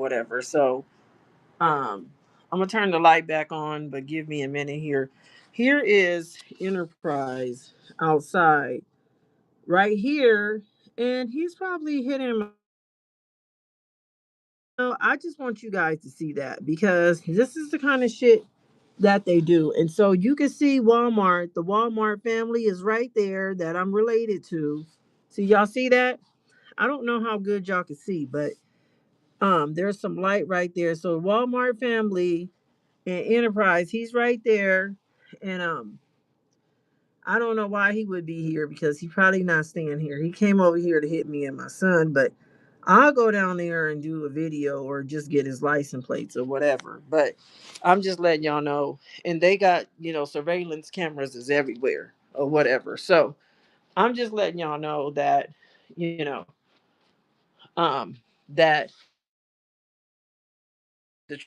whatever. So I'm gonna turn the light back on, but give me a minute here. Here is Enterprise outside right here, and he's probably hitting. I just want you guys to see that because this is the kind of shit that they do. And so you can see Walmart, the Walmart family is right there that I'm related to. See, y'all see that? I don't know how good y'all can see, but there's some light right there. So Walmart family and Enterprise, he's right there. And I don't know why he would be here because he's probably not staying here. He came over here to hit me and my son, but I'll go down there and do a video or just get his license plates or whatever. But I'm just letting y'all know. And they got, surveillance cameras is everywhere or whatever. So I'm just letting y'all know that, um, that the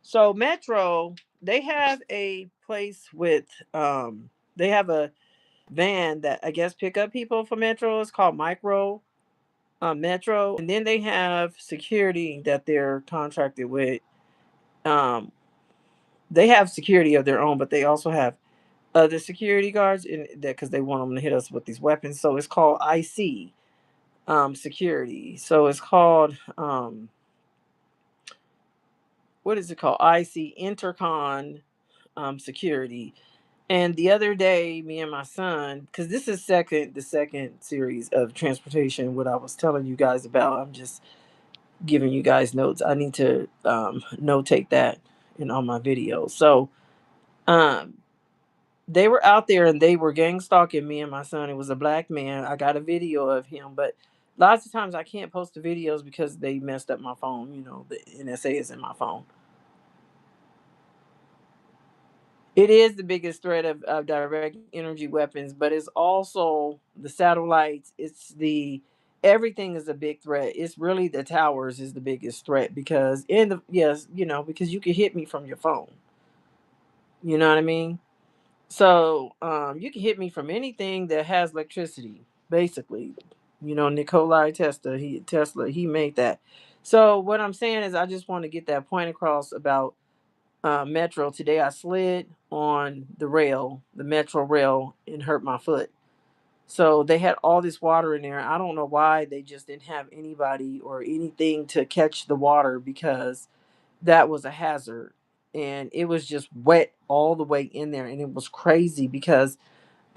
so Metro, they have a place with they have a van that I guess pick up people for Metro. It's called Micro Metro, and then they have security that they're contracted with. Um, they have security of their own, but they also have other security guards in that because they want them to hit us with these weapons. So it's called IC security. So it's called what is it called? IC Intercon security. And the other day, me and my son, because this is the second series of transportation, what I was telling you guys about. I'm just giving you guys notes. I need to notate that in all my videos. So um, they were out there and they were gang stalking me and my son. It was a black man. I got a video of him, but lots of times I can't post the videos because they messed up my phone. The NSA is in my phone. It is the biggest threat of direct energy weapons, but it's also the satellites. It's the everything is a big threat. It's really the towers is the biggest threat because because you can hit me from your phone. You know what I mean? So you can hit me from anything that has electricity, basically. Nikolai Tesla he made that. So what I'm saying is I just want to get that point across about Metro. Today I slid on the Metro rail, and hurt my foot. So they had all this water in there. I don't know why they just didn't have anybody or anything to catch the water because that was a hazard. And it was just wet all the way in there. And it was crazy because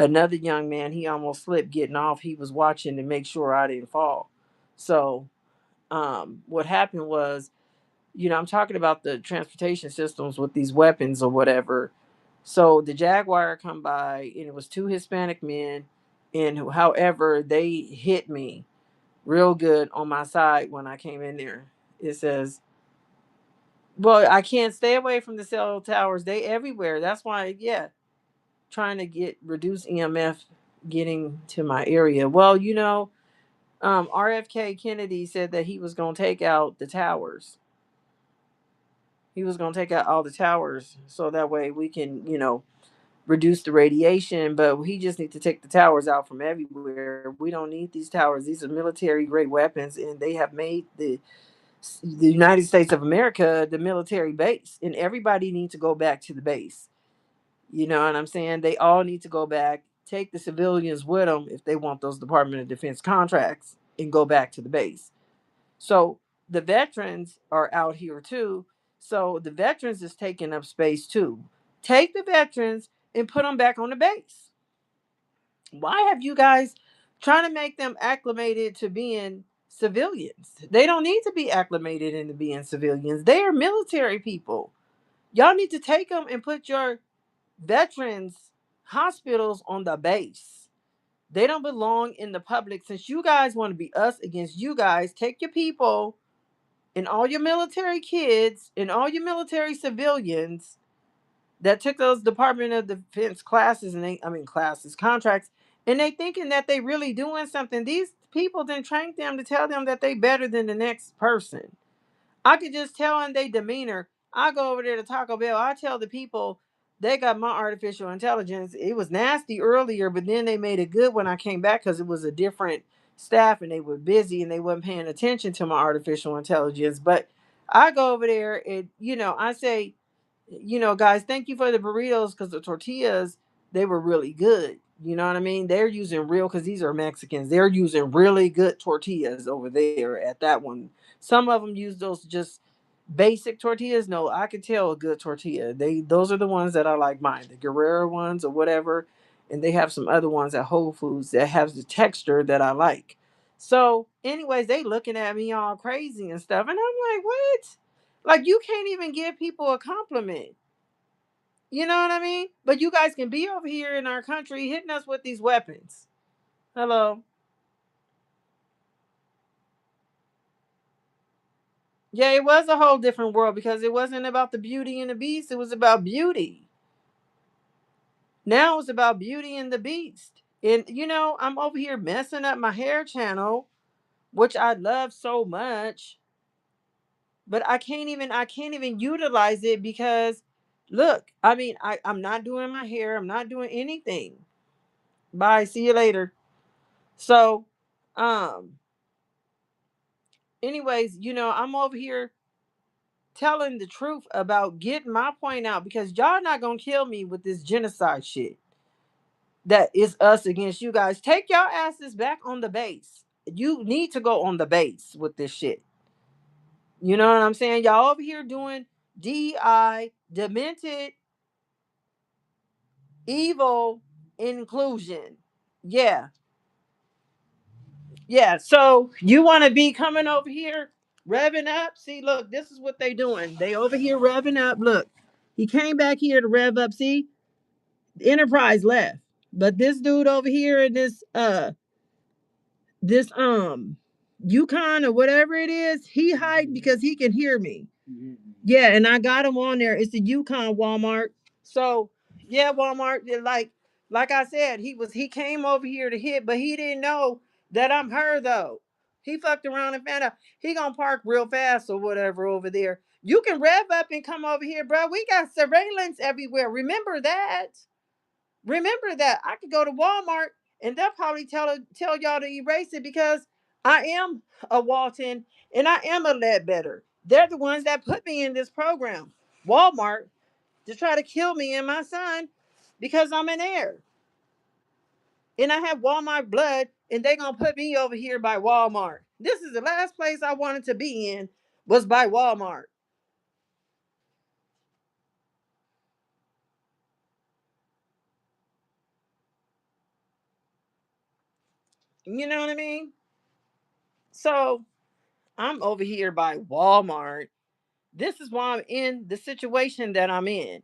another young man, he almost slipped getting off. He was watching to make sure I didn't fall. So what happened was, I'm talking about the transportation systems with these weapons or whatever. So the Jaguar come by and it was two Hispanic men, and however they hit me real good on my side when I came in there. It says, "Well, I can't stay away from the cell towers. They everywhere. That's why, yeah, trying to get reduce EMF getting to my area." Well, RFK Kennedy said that he was going to take out the towers. He was going to take out all the towers so that way we can, reduce the radiation. But he just needs to take the towers out from everywhere. We don't need these towers. These are military grade weapons, and they have made the United States of America the military base, and everybody needs to go back to the base. You know what I'm saying? They all need to go back, take the civilians with them if they want those Department of Defense contracts, and go back to the base. So the veterans are out here too. So the veterans is taking up space too. Take the veterans and put them back on the base. Why have you guys trying to make them acclimated to being civilians? They don't need to be acclimated into being civilians. They are military people. Y'all need to take them and put your veterans hospitals on the base. They don't belong in the public. Since you guys want to be us against you guys, take your people and all your military kids and all your military civilians that took those Department of Defense classes and classes, contracts, and they thinking that they really doing something. These people then train them to tell them that they better than the next person. I could just tell in their demeanor. I go over there to Taco Bell. I tell the people they got my artificial intelligence. It was nasty earlier, but then they made it good when I came back because it was a different staff and they were busy and they wasn't paying attention to my artificial intelligence. But I go over there and I say, guys, thank you for the burritos because the tortillas, they were really good. You know what I mean? They're using real, because these are Mexicans. They're using really good tortillas over there at that one. Some of them use those just basic tortillas. No, I can tell a good tortilla. Those are the ones that I like mine, the Guerrero ones or whatever. And they have some other ones at Whole Foods that have the texture that I like. So, anyways, they looking at me all crazy and stuff, and I'm like, what? Like, you can't even give people a compliment. You know what I mean? But you guys can be over here in our country hitting us with these weapons. Hello. Yeah, it was a whole different world because it wasn't about the beauty and the beast. It was about beauty. Now it's about Beauty and the Beast. And I'm over here messing up my hair channel, which I love so much, but I can't even utilize it because look, I mean, I'm not doing my hair, I'm not doing anything. Bye, see you later. So, um, anyways, I'm over here telling the truth about getting my point out because y'all not gonna kill me with this genocide shit. That is us against you guys. Take your asses back on the base. You need to go on the base with this shit. You know what I'm saying? Y'all over here doing DI, demented, evil inclusion. Yeah. Yeah. So you want to be coming over here revving up? See, look, this is what they doing. They over here revving up. Look, he came back here to rev up. See, the Enterprise left. But this dude over here in this Yukon or whatever it is, he hide because he can hear me. Yeah, and I got him on there. It's the Yukon Walmart. So yeah, Walmart. Like I said, he came over here to hit, but he didn't know that I'm her though. He fucked around and found out he gonna park real fast or whatever over there. You can rev up and come over here, bro. We got surveillance everywhere. Remember that. Remember that. I could go to Walmart and they'll probably tell y'all to erase it because I am a Walton and I am a Ledbetter. They're the ones that put me in this program. Walmart to try to kill me and my son because I'm an heir. And I have Walmart blood and they gonna put me over here by Walmart. This is the last place I wanted to be in was by Walmart. You know what I mean? So I'm over here by Walmart. This is why I'm in the situation that I'm in.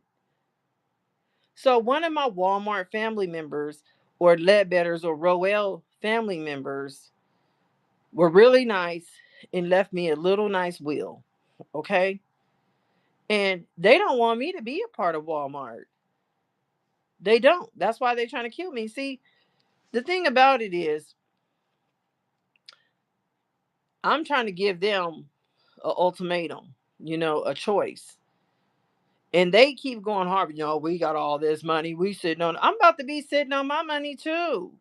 So one of my Walmart family members or Ledbetters or Roel family members were really nice and left me a little nice will. Okay. And they don't want me to be a part of Walmart. They don't. That's why they're trying to kill me. See, the thing about it is, I'm trying to give them an ultimatum, a choice. And they keep going hard. We got all this money. We sitting on. I'm about to be sitting on my money too.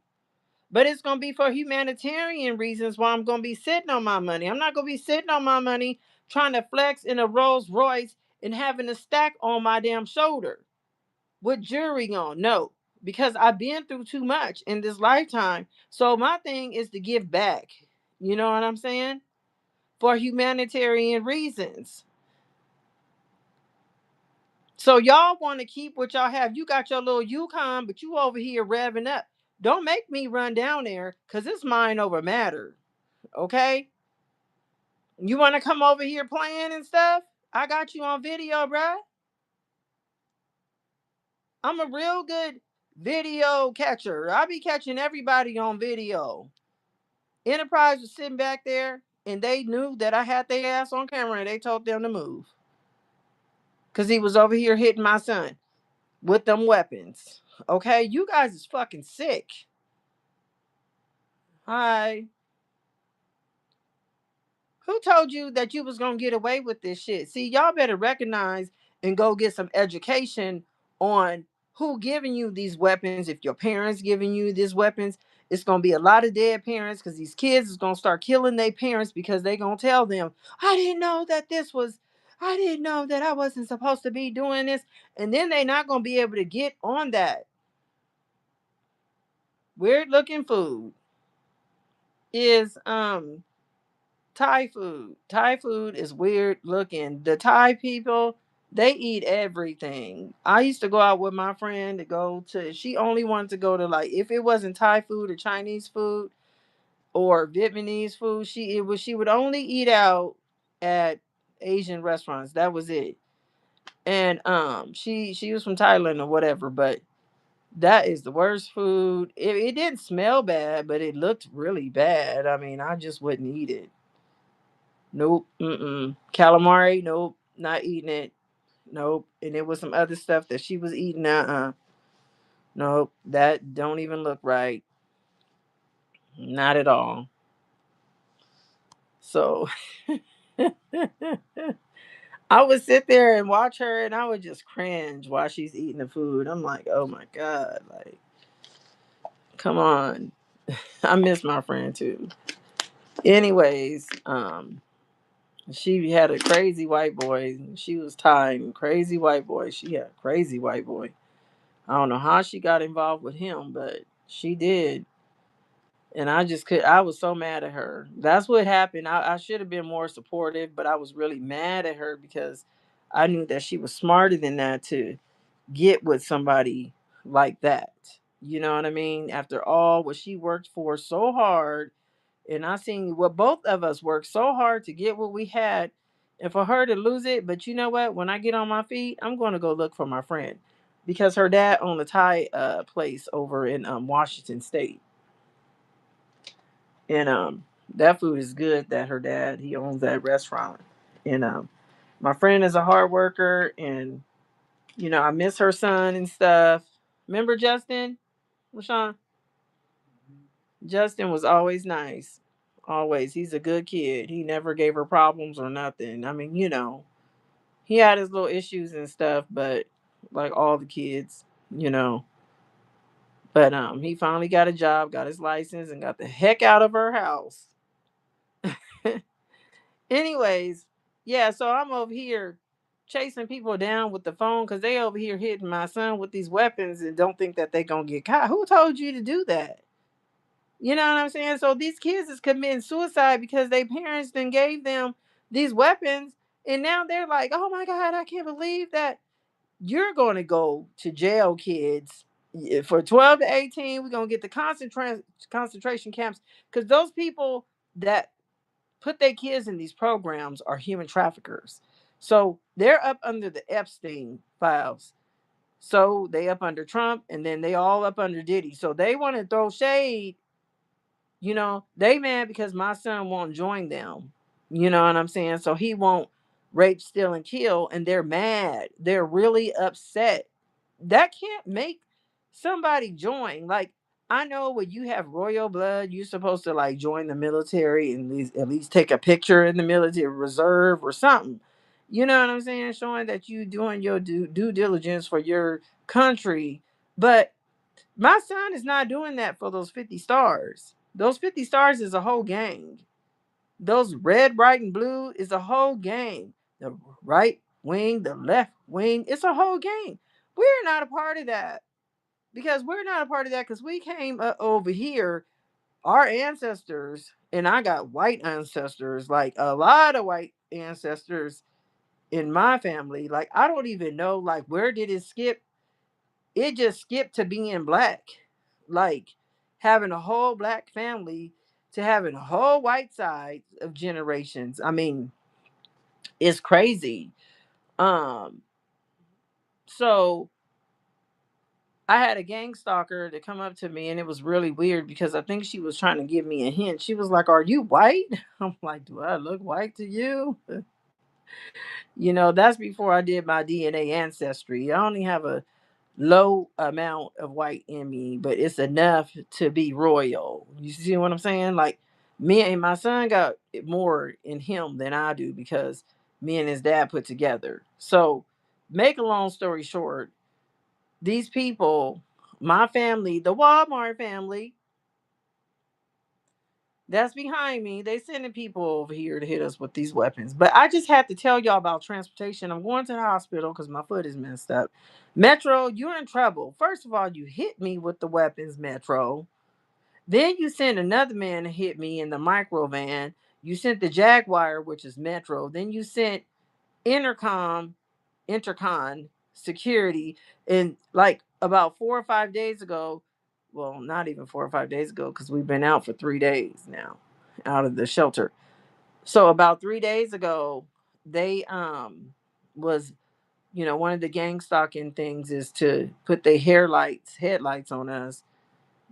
But it's going to be for humanitarian reasons why I'm going to be sitting on my money. I'm not going to be sitting on my money trying to flex in a Rolls Royce and having a stack on my damn shoulder with jewelry on. No, because I've been through too much in this lifetime. So my thing is to give back. You know what I'm saying? For humanitarian reasons. So y'all want to keep what y'all have. You got your little Yukon, but you over here revving up. Don't make me run down there because it's mind over matter. Okay? You want to come over here playing and stuff? I got you on video, bruh. I'm a real good video catcher. I be catching everybody on video. Enterprise was sitting back there and they knew that I had their ass on camera and they told them to move. Because he was over here hitting my son with them weapons. Okay? You guys is fucking sick. Hi. Who told you that you was gonna get away with this shit? See, y'all better recognize and go get some education on who giving you these weapons. If your parents giving you these weapons, It's gonna be a lot of dead parents because these kids is gonna start killing their parents because they gonna tell them, I didn't know that this was, I didn't know that I wasn't supposed to be doing this. And then they're not gonna be able to get on that. Weird looking food is Thai food. Thai food is weird looking. The Thai people, they eat everything. I used to go out with my friend to go to, she only wanted to go to, like, if it wasn't Thai food or Chinese food or Vietnamese food, she would only eat out at Asian restaurants. That was it. And she was from Thailand or whatever, but that is the worst food. It didn't smell bad, but it looked really bad. I mean, I just wouldn't eat it. Nope. Mm-mm. Calamari, nope. Not eating it. Nope. And there was some other stuff that she was eating. Nope. That don't even look right. Not at all. So I would sit there and watch her and I would just cringe while she's eating the food. I'm like, oh my God, like, come on. I miss my friend too. Anyways, she had a crazy white boy. She was tying crazy white boy. She had a crazy white boy. I don't know how she got involved with him, but she did. And I just could, I was so mad at her. That's what happened. I should have been more supportive, but I was really mad at her because I knew that she was smarter than that to get with somebody like that. You know what I mean? After all what she worked for so hard, and I seen what both of us worked so hard to get what we had, and for her to lose it. But you know what? When I get on my feet, I'm going to go look for my friend because her dad owned a Thai place over in Washington State, and that food is good. That her dad, he owns that restaurant, and my friend is a hard worker, and I miss her son and stuff. Remember Justin, Rashawn? Justin was always nice. Always. He's a good kid. He never gave her problems or nothing. I mean, he had his little issues and stuff, but like all the kids, you know. But he finally got a job, got his license, and got the heck out of her house. Anyways, yeah, so I'm over here chasing people down with the phone because they over here hitting my son with these weapons and don't think that they gonna get caught. Who told you to do that? You know what I'm saying? So these kids is committing suicide because their parents then gave them these weapons, and now they're like, "Oh my God, I can't believe that you're going to go to jail, kids." For 12 to 18, we're gonna get the concentration camps because those people that put their kids in these programs are human traffickers. So they're up under the Epstein files. So they up under Trump, and then they all up under Diddy. So they want to throw shade. They mad because my son won't join them. You know what I'm saying? So he won't rape, steal, and kill, and they're mad. They're really upset. That can't make somebody join. Like, I know when you have royal blood, you're supposed to like join the military and at least take a picture in the military reserve or something. You know what I'm saying? Showing that you doing your due diligence for your country. But my son is not doing that for those 50 stars. Those 50 stars is a whole gang. Those red, white, and blue is a whole gang. The right wing, the left wing, it's a whole gang. We're not a part of that because we came over here. Our ancestors, and I got white ancestors, like a lot of white ancestors in my family. Like, I don't even know, like, where did it skip? It just skipped to being black, like having a whole black family to having a whole white side of generations. I mean, it's crazy. um so I had a gang stalker to come up to me, and it was really weird because I think she was trying to give me a hint. She was like, "Are you white?" I'm like, "Do I look white to you?" That's before I did my DNA ancestry. I only have a low amount of white in me, but it's enough to be royal. You see what I'm saying? Like, me and my son got more in him than I do because me and his dad put together. So, make a long story short, these people, my family, the Walmart family, That's behind me. They sending people over here to hit us with these weapons. But I just had to tell y'all about transportation. I'm going to the hospital because my foot is messed up. Metro, you're in trouble. First of all, you hit me with the weapons, Metro. Then you sent another man to hit me in the micro van. You sent the Jaguar, which is Metro. Then you sent Intercom, Intercon security. And like about 4 or 5 days ago, well, not even 4 or 5 days ago, because we've been out for 3 days now, out of the shelter. So about 3 days ago, they was, one of the gang stalking things is to put their headlights on us,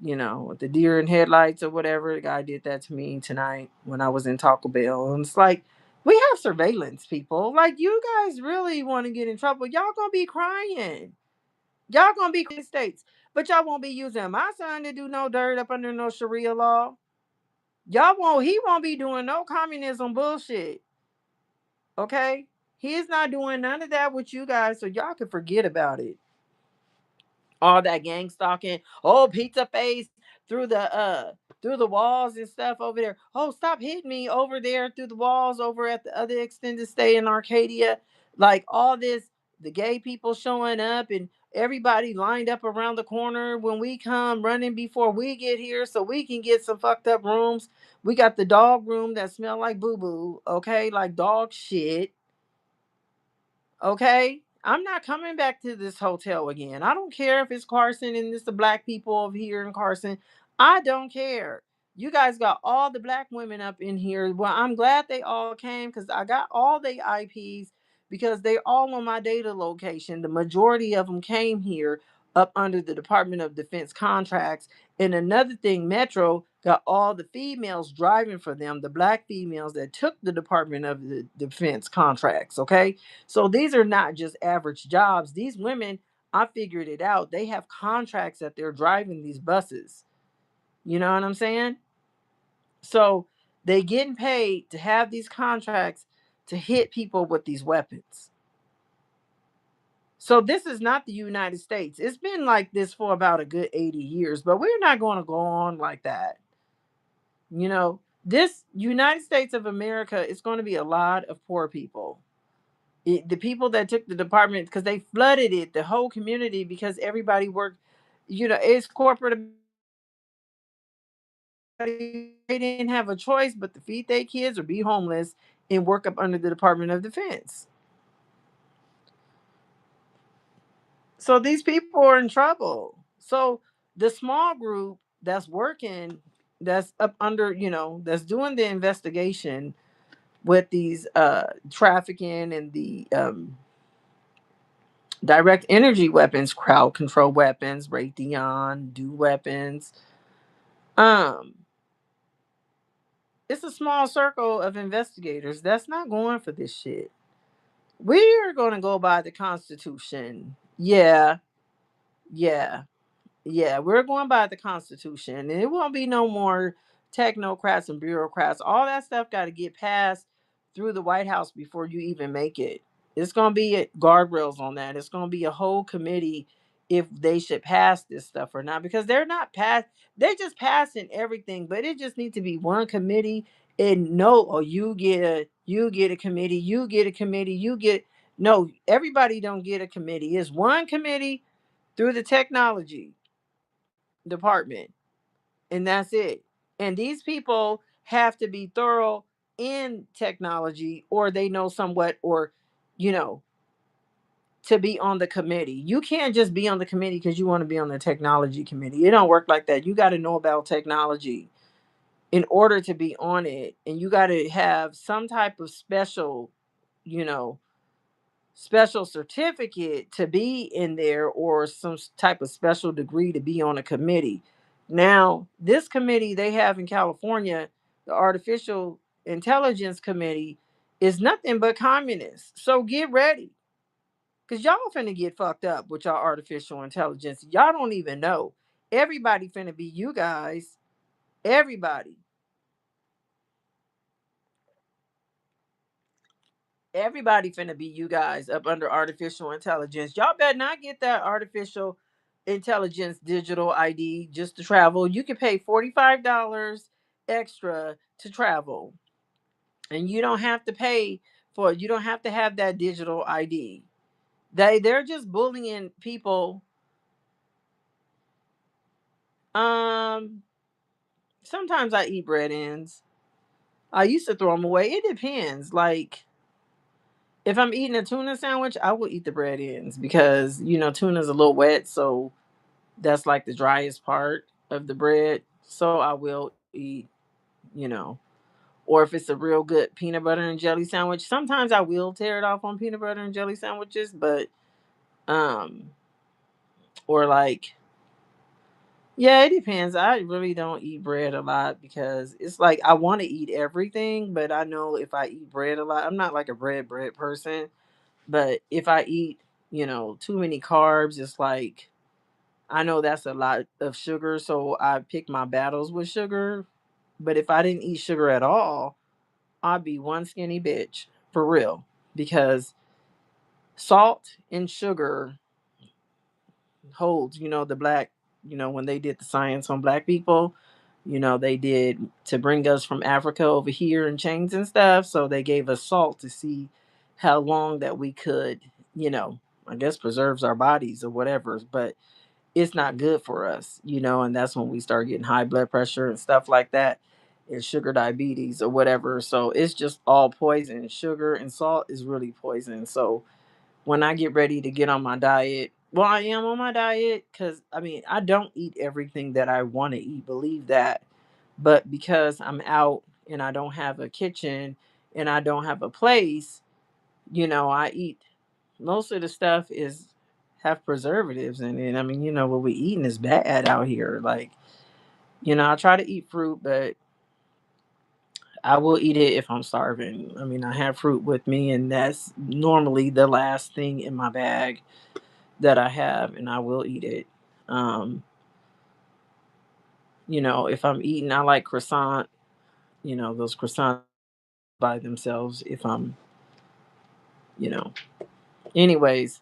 with the deer in headlights or whatever. The guy did that to me tonight when I was in Taco Bell. And it's like, we have surveillance, people. Like, you guys really want to get in trouble. Y'all gonna be crying. Y'all gonna be in states. But y'all won't be using my son to do no dirt up under no Sharia law. He won't be doing no communism bullshit. Okay? He's not doing none of that with you guys, so y'all can forget about it. All that gang stalking, oh, pizza face through the walls and stuff over there. Oh, stop hitting me over there through the walls over at the other extended stay in Arcadia. Like all this, the gay people showing up and everybody lined up around the corner when we come running before we get here so we can get some fucked up rooms. We got the dog room that smell like boo-boo, okay? Like dog shit. Okay, I'm not coming back to this hotel again. I don't care if it's Carson and it's the black people over here in Carson. I don't care. You guys got all the black women up in here. Well, I'm glad they all came because I got all the IPs because they all on my data location. The majority of them came here up under the Department of Defense contracts. And another thing, Metro got all the females driving for them, the black females that took the Department of the Defense contracts. Okay, so these are not just average jobs. These women, I figured it out. They have contracts that they're driving these buses. You know what I'm saying? So they getting paid to have these contracts to hit people with these weapons. So this is not the United States. It's been like this for about a good 80 years, but we're not going to go on like that. This United States of America is going to be a lot of poor people. The people that took the department because they flooded it, the whole community, because everybody worked. It's corporate. They didn't have a choice but to feed their kids or be homeless and work up under the Department of Defense. So these people are in trouble. So the small group that's working, that's up under, that's doing the investigation with these trafficking and the direct energy weapons, crowd control weapons, Raytheon, do weapons. Um, it's a small circle of investigators that's not going for this shit. We're gonna go by the Constitution. Yeah, yeah. Yeah, we're going by the Constitution, and it won't be no more technocrats and bureaucrats. All that stuff got to get passed through the White House before you even make it. It's going to be guardrails on that. It's going to be a whole committee if they should pass this stuff or not, because they're not pass. They're just passing everything, but it just needs to be one committee. And no, or you get a committee, you get a committee, you get no. Everybody don't get a committee. It's one committee through the technology department, and that's it. And these people have to be thorough in technology, or they know somewhat, or you know to be on the committee. You can't just be on the committee because you want to be on the technology committee. It don't work like that. You got to know about technology in order to be on it, and you got to have some type of you know special certificate to be in there, or some type of special degree to be on a committee. Now, this committee they have in California, the Artificial Intelligence Committee, is nothing but communists. So get ready. Cause y'all finna get fucked up with y'all artificial intelligence. Y'all don't even know. Everybody finna be you guys. Everybody. Everybody finna be you guys up under artificial intelligence. Y'all better not get that artificial intelligence digital ID just to travel. You can pay $45 extra to travel, and you don't have to pay for it. You don't have to have that digital ID. They're just bullying people. Um, Sometimes I eat bread ends. I used to throw them away. It depends. Like if I'm eating a tuna sandwich, I will eat the bread ends because tuna's a little wet, so that's like the driest part of the bread. So I will eat, you know. Or if it's a real good peanut butter and jelly sandwich, sometimes I will tear it off on peanut butter and jelly sandwiches, but um or like yeah, it depends. I really don't eat bread a lot because it's like I want to eat everything, but I know if I eat bread a lot, I'm not like a bread person, but if I eat, too many carbs, it's like I know that's a lot of sugar, so I pick my battles with sugar. But if I didn't eat sugar at all, I'd be one skinny bitch for real because salt and sugar holds, the black, when they did the science on black people, they did to bring us from Africa over here in chains and stuff. So they gave us salt to see how long that we could, I guess preserves our bodies or whatever, but it's not good for us, and that's when we start getting high blood pressure and stuff like that and sugar diabetes or whatever. So it's just all poison. Sugar and salt is really poison. So when I get ready to get on my diet, well, I am on my diet because I mean, I don't eat everything that I want to eat, believe that. But because I'm out and I don't have a kitchen and I don't have a place, I eat most of the stuff is have preservatives in it. I mean, what we eating is bad out here. Like, I try to eat fruit, but I will eat it if I'm starving. I mean, I have fruit with me, and that's normally the last thing in my bag that I have, and I will eat it. Um, if I'm eating, I like croissant, those croissants by themselves if I'm, you know. Anyways,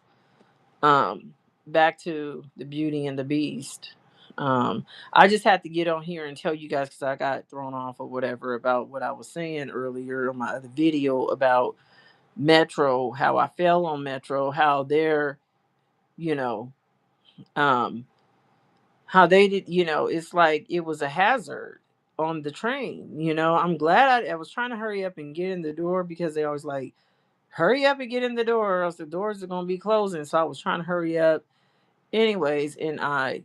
um, back to the Beauty and the Beast. Um, I just had to get on here and tell you guys because I got thrown off or whatever about what I was saying earlier on my other video about Metro, how I fell on Metro, how they're, you know, um, how they did, it's like it was a hazard on the train. I'm glad I was trying to hurry up and get in the door because they always like, hurry up and get in the door or else the doors are going to be closing. So I was trying to hurry up anyways, and I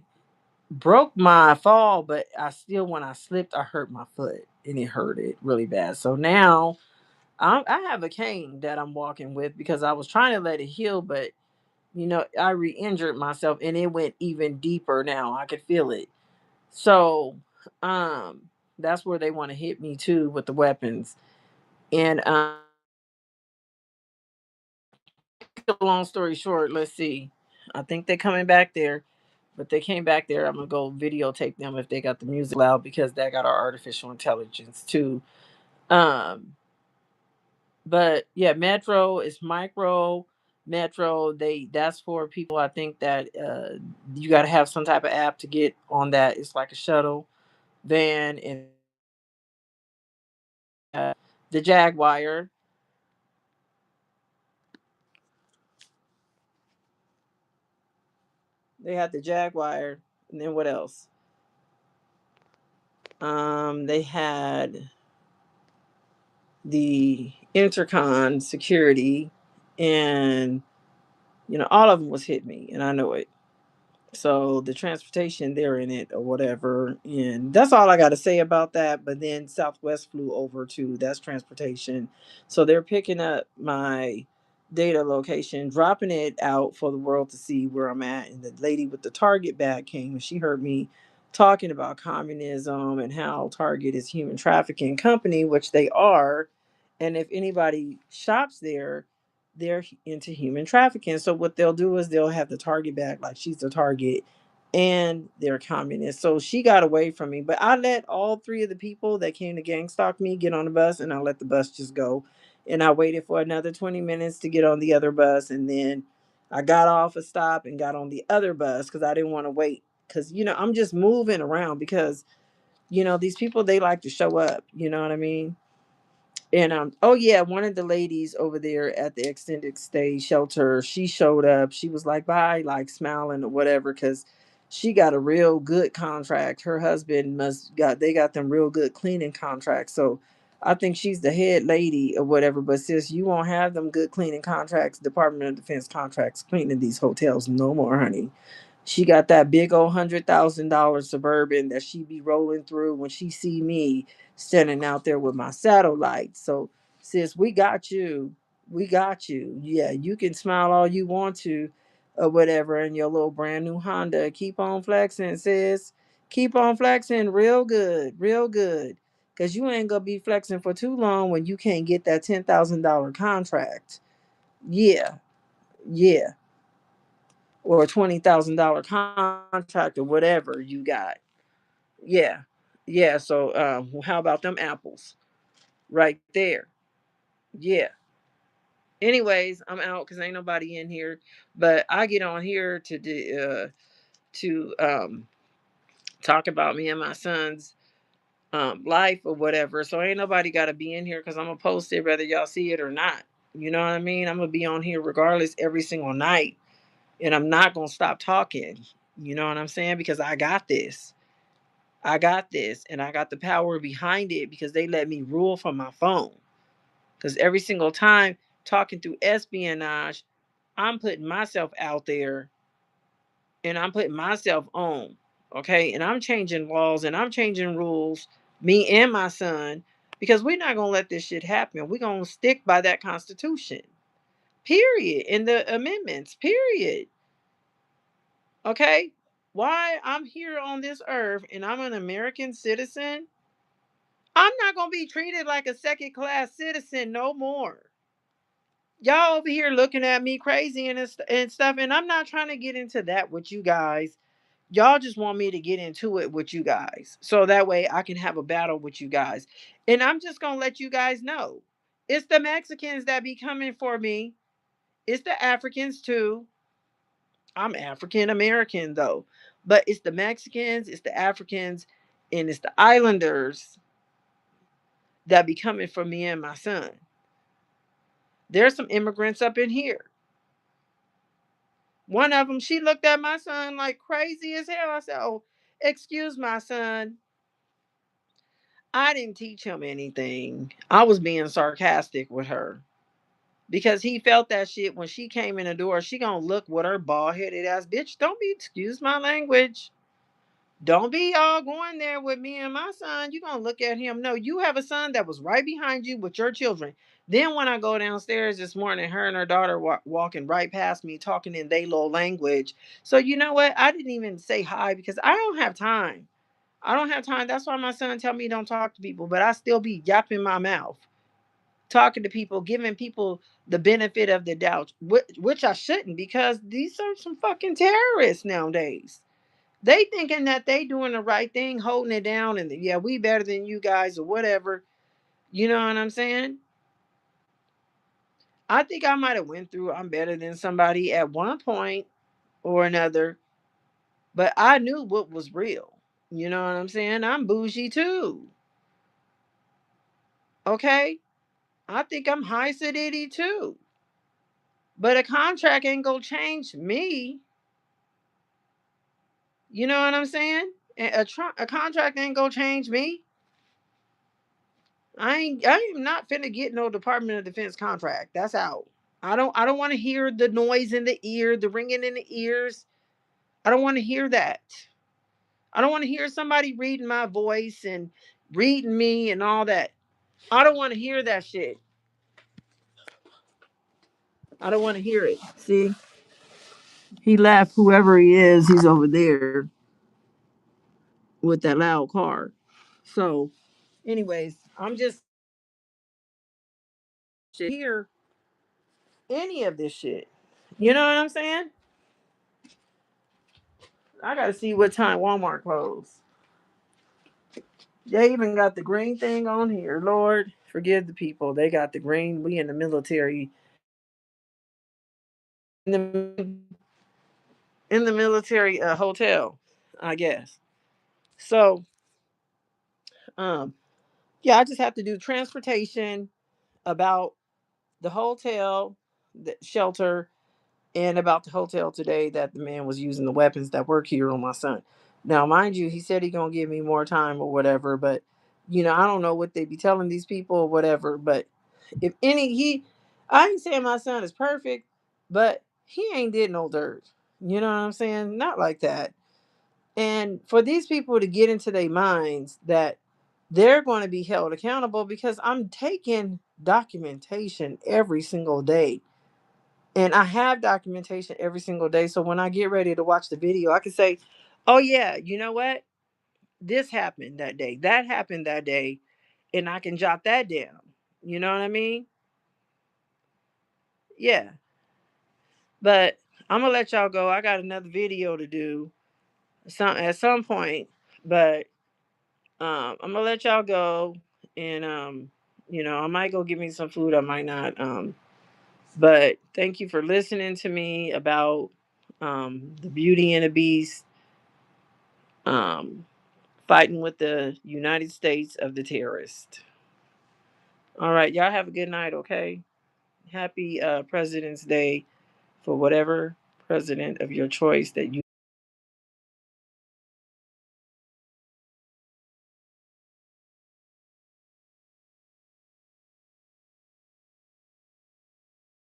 broke my fall, but I still, when I slipped, I hurt my foot and it hurt it really bad. So now I have a cane that I'm walking with because I was trying to let it heal, but I re-injured myself and it went even deeper now. I could feel it. So, um, that's where they want to hit me too with the weapons. And long story short, let's see. I think they're coming back there, but they came back there. I'm gonna go videotape them if they got the music loud because that got our artificial intelligence too. Um, but yeah, Metro is micro. Metro, that's for people. I think that you got to have some type of app to get on that. It's like a shuttle van, and the Jaguar. They had the Jaguar, and then what else? They had the Intercon security, and all of them was hit me, and I know it. So the transportation, they're in it or whatever, and that's all I got to say about that. But then Southwest flew over too. That's transportation, so they're picking up my data location, dropping it out for the world to see where I'm at. And the lady with the Target bag came and she heard me talking about communism and how Target is human trafficking company, which they are. And if anybody shops there, they're into human trafficking. So what they'll do is they'll have the Target back like she's the target, and they're communists. So she got away from me. But I let all three of the people that came to gang stalk me get on the bus, and I let the bus just go. And I waited for another 20 minutes to get on the other bus, and then I got off a stop and got on the other bus because I didn't want to wait. Because I'm just moving around because These people, they like to show up, you know what I mean? And oh yeah, one of the ladies over there at the extended stay shelter, she showed up. She was like, bye, like smiling or whatever, because she got a real good contract. Her husband must got they got them real good cleaning contracts. So I think she's the head lady or whatever. But sis, you won't have them good cleaning contracts, Department of Defense contracts cleaning these hotels no more, honey. She got that big old $100,000 suburban that she be rolling through when she see me standing out there with my satellite. So, sis, we got you. We got you. Yeah, you can smile all you want to, or whatever, in your little brand new Honda. Keep on flexing, sis. Keep on flexing, real good, real good. Cause you ain't gonna be flexing for too long when you can't get that $10,000 contract. Yeah, yeah, or a $20,000 contract or whatever you got. Yeah, yeah. So, how about them apples right there? Yeah. Anyways, I'm out because ain't nobody in here. But I get on here to talk about me and my son's life or whatever. So ain't nobody got to be in here because I'm gonna post it whether y'all see it or not. You know what I mean? I'm gonna be on here regardless every single night, and I'm not gonna stop talking. You know what I'm saying? Because I got this. I got this, and I got the power behind it because they let me rule from my phone. Because every single time talking through espionage, I'm putting myself out there and I'm putting myself on. Okay. And I'm changing laws and I'm changing rules, me and my son, because we're not going to let this shit happen. We're going to stick by that Constitution, period. In the amendments, period. Okay. Why I'm here on this earth and I'm an American citizen, I'm not going to be treated like a second class citizen no more. Y'all over here looking at me crazy and stuff, and I'm not trying to get into that with you guys. Y'all just want me to get into it with you guys so that way I can have a battle with you guys. And I'm just gonna let you guys know, it's the Mexicans that be coming for me. It's the Africans too. I'm African American though, but it's the Mexicans, it's the Africans, and it's the islanders that be coming for me and my son. There's some immigrants up in here. One of them, she looked at my son like crazy as hell. I said, oh, excuse my son. I didn't teach him anything. I was being sarcastic with her because he felt that shit when she came in the door. She gonna look with her bald headed ass bitch. Don't be, excuse my language. Don't be all going there with me and my son. You gonna look at him. No, you have a son that was right behind you with your children. Then when I go downstairs this morning, her and her daughter walking right past me, talking in they little language. So you know what? I didn't even say hi because I don't have time. I don't have time. That's why my son tell me don't talk to people, but I still be yapping my mouth, talking to people, giving people the benefit of the doubt, which I shouldn't because these are some fucking terrorists nowadays. They thinking that they doing the right thing, holding it down, and yeah, we better than you guys or whatever. You know what I'm saying? I think I might have went through I'm better than somebody at one point or another, but I knew what was real. You know what I'm saying? I'm bougie too. Okay? I think I'm high sedity too. But a contract ain't gonna change me. You know what I'm saying? A contract ain't gonna change me. I am not finna get no Department of Defense contract. That's out. I don't want to hear the noise in the ear, the ringing in the ears. I don't want to hear that. I don't want to hear somebody reading my voice and reading me and all that. I don't want to hear that shit. I don't want to hear it. See, he left. Whoever he is, he's over there with that loud car. So, anyways, I'm just here any of this shit. You know what I'm saying? I gotta see what time Walmart closed. They even got the green thing on here. Lord, forgive the people. They got the green. We in the military. In the military hotel, I guess. So Um, yeah, I just have to do transportation about the hotel, the shelter, and about the hotel today that the man was using the weapons that work here on my son. Now, mind you, he said he gonna give me more time or whatever, but I don't know what they be telling these people or whatever. But if any, I ain't saying my son is perfect, but he ain't did no dirt. You know what I'm saying? Not like that. And for these people to get into their minds that they're going to be held accountable because I'm taking documentation every single day. And I have documentation every single day. So when I get ready to watch the video, I can say, oh, yeah, you know what? This happened that day. That happened that day. And I can jot that down. You know what I mean? Yeah. But I'm going to let y'all go. I got another video to do at some point. But I'm gonna let y'all go, and I might go get me some food. I might not. But thank you for listening to me about the Beauty and the Beast, um, fighting with the United States of the terrorist. All right, y'all have a good night. Okay, happy President's Day for whatever president of your choice that you